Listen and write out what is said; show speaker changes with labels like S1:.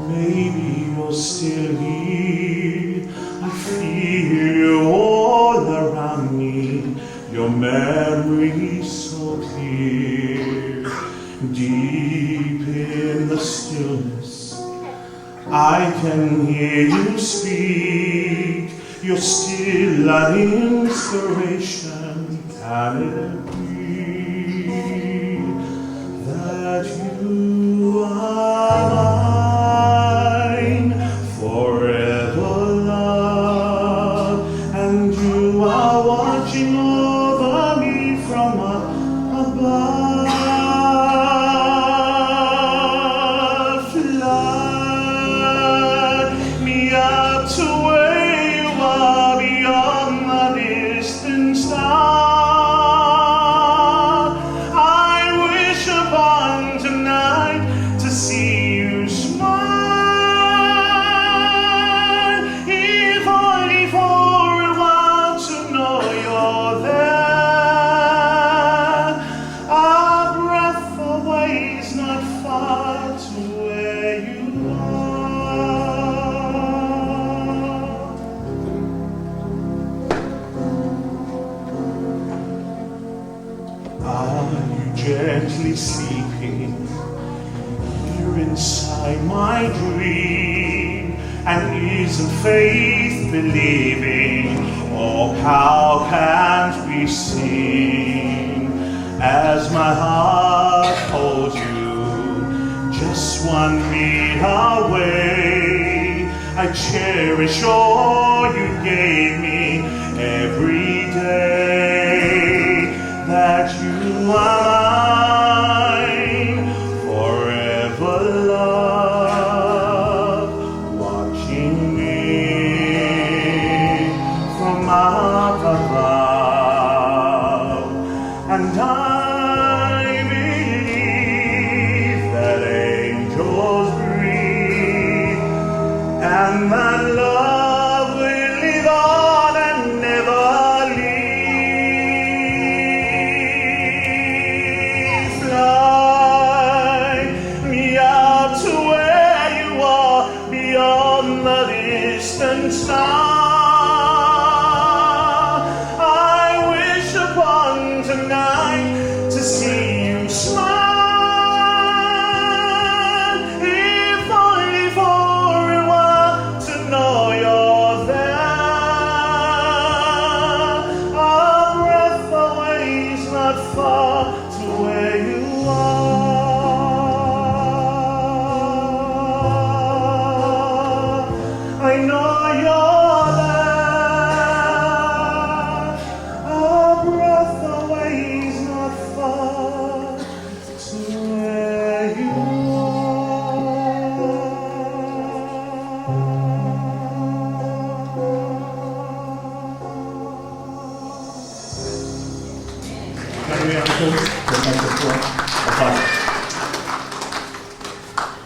S1: Maybe you're still here. I feel you all around me. Your memory so clear. Deep in the stillness, I can hear you speak. You're still an inspiration. Can it be that you are mine forever, love, and you are watching over me from above? Fly me up to where you are beyond the distant star. See you smile, if only for a while to know you're there. Our breath away is not far to where you are. Are you gently sleeping inside my dream? And isn't faith believing? Oh, how can't we sing as my heart holds you just 1 beat away? I cherish all you gave me every day, that you are love, watching me from up above. And I believe that angels breathe, and that love will live on and never leave. Fly to where you are beyond the distant star. I wish upon tonight to see you smile, if only for a while to know you're there. Our breath away is not far to where you are. I know you're there. Our breath away is not far to where you are.